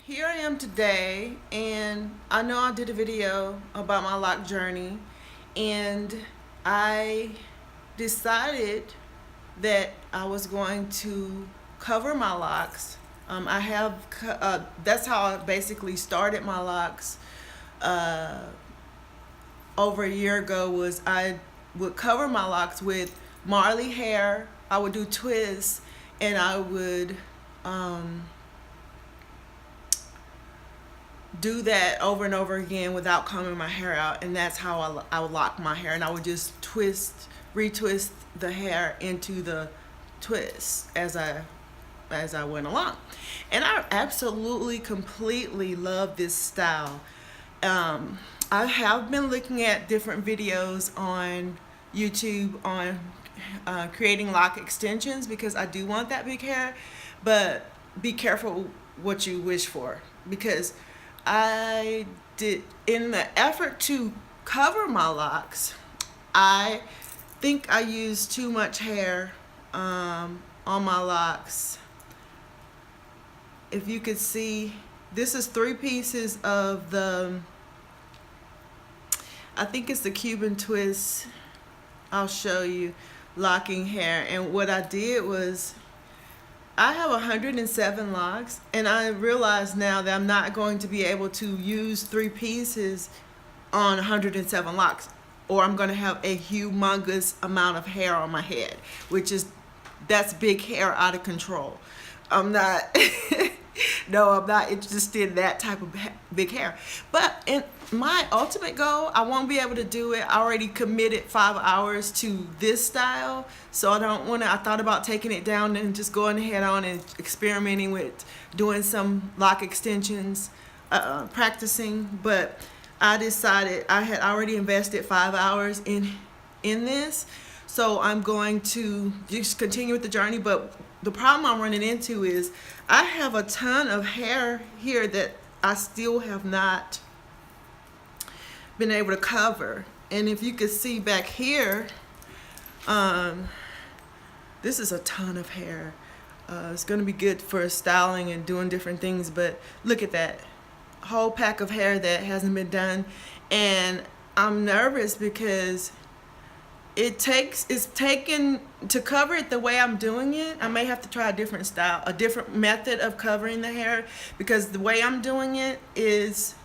Here I am today, and I know I did a video about my lock journey, and I decided that I was going to cover my locks. That's how I basically started my locks uh, over a year ago. Was I would cover my locks with Marley hair. I would do twists, and I would do that over and over again without combing my hair out, and that's how I would lock my hair. And I would just retwist the hair into the twist as I went along. And I absolutely completely love this style. I have been looking at different videos on YouTube on creating lock extensions because I do want that big hair, but be careful what you wish for, because I did, in the effort to cover my locks, I think I used too much hair on my locks. If you could see, this is 3 pieces of I think it's the Cuban twist. I'll show you, locking hair. And what I did was, I have 107 locks, and I realize now that I'm not going to be able to use 3 pieces on 107 locks, or I'm going to have a humongous amount of hair on my head, that's big hair out of control. I'm not, no, I'm not interested in that type of big hair. But in my ultimate goal, I won't be able to do it. I already committed 5 hours to this style, so I thought about taking it down and just going ahead on and experimenting with doing some lock extensions, practicing. But I decided I had already invested 5 hours in this, so I'm going to just continue with the journey. But the problem I'm running into is I have a ton of hair here that I still have not been able to cover. And if you could see back here, this is a ton of hair. It's going to be good for styling and doing different things, but look at that whole pack of hair that hasn't been done. And I'm nervous because it's taken to cover it the way I'm doing it. I may have to try a different style, a different method of covering the hair, because the way I'm doing it is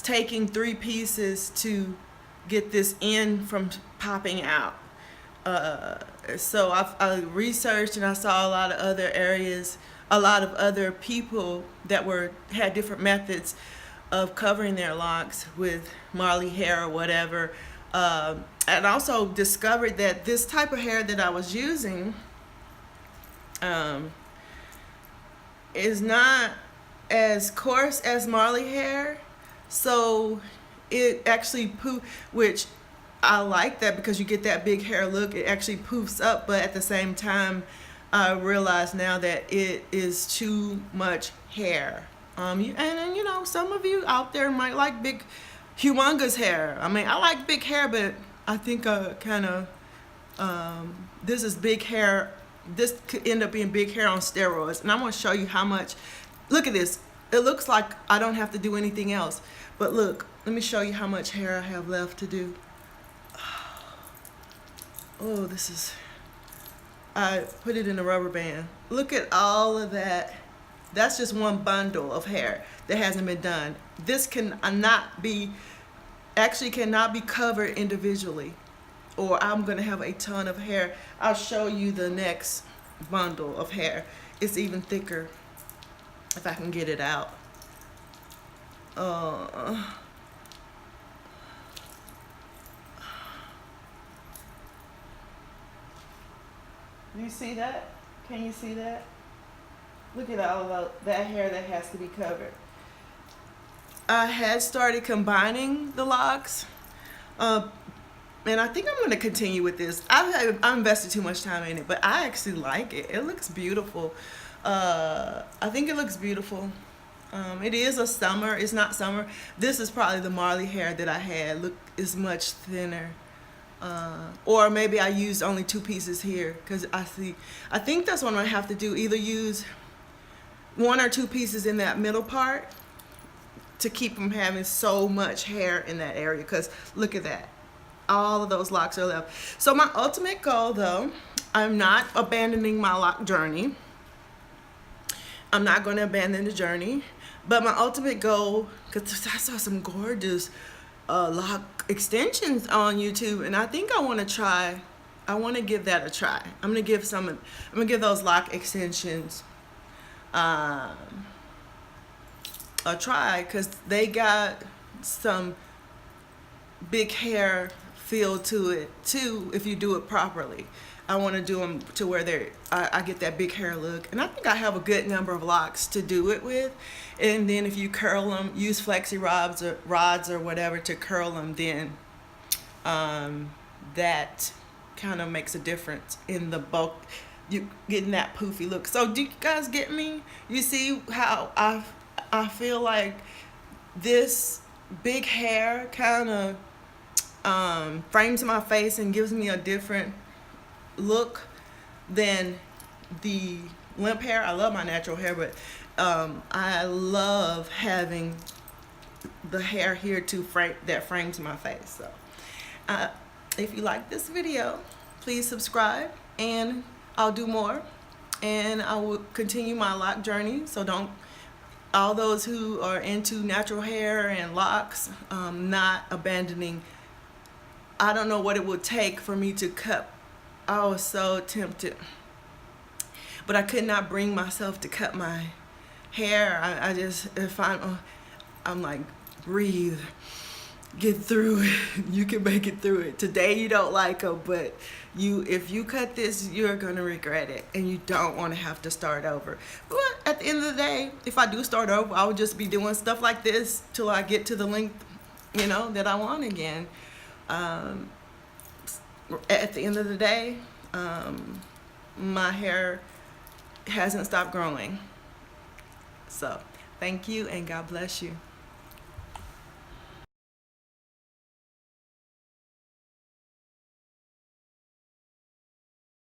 taking 3 pieces to get this end from popping out. So I researched, and I saw a lot of other areas, a lot of other people that had different methods of covering their locks with Marley hair or whatever. And also discovered that this type of hair that I was using is not as coarse as Marley hair. So it actually which I like that, because you get that big hair look. It actually poofs up, but at the same time, I realize now that it is too much hair. And some of you out there might like big, humongous hair. I mean, I like big hair, but I think this is big hair. This could end up being big hair on steroids. And I'm going to show you how much. Look at this. It looks like I don't have to do anything else. But look, let me show you how much hair I have left to do. Oh, I put it in a rubber band. Look at all of that. That's just one bundle of hair that hasn't been done. This cannot be covered individually, or I'm going to have a ton of hair. I'll show you the next bundle of hair. It's even thicker if I can get it out. Do you see that? Can you see that? Look at all of that hair that has to be covered. I had started combining the locks, and I think I'm going to continue with this. I invested too much time in it, but I actually like it. It looks beautiful. I think it looks beautiful. It is a summer. It's not summer. This is probably the Marley hair that I had. Look, it's much thinner. Or maybe I used only 2 pieces here, because I think that's what I have to do. Either use one or two pieces in that middle part to keep from having so much hair in that area, because look at that, all of those locks are left. So my ultimate goal, though, I'm not abandoning my lock journey. I'm not going to abandon the journey, but my ultimate goal, because I saw some gorgeous lock extensions on YouTube, and I think I want to give that a try. I'm gonna give those lock extensions a try, because they got some big hair feel to it too if you do it properly. I want to do them to where I get that big hair look, and I think I have a good number of locks to do it with. And then if you curl them, use flexi rods or whatever to curl them, then that kind of makes a difference in the bulk. You getting that poofy look. So do you guys get me? You see how I feel like this big hair kind of frames my face and gives me a different look than the limp hair. I love my natural hair, but I love having the hair here that frames my face. So if you like this video, please subscribe, and I'll do more, and I will continue my lock journey. So all those who are into natural hair and locks, not abandoning. I don't know what it would take for me to cut. I was so tempted, but I could not bring myself to cut my hair. I just, I'm like, breathe, get through it. You can make it through it. Today you don't like them, but if you cut this, you're gonna regret it, and you don't want to have to start over. But at the end of the day, if I do start over, I would just be doing stuff like this till I get to the length, that I want again. At the end of the day, my hair hasn't stopped growing. So thank you, and God bless you.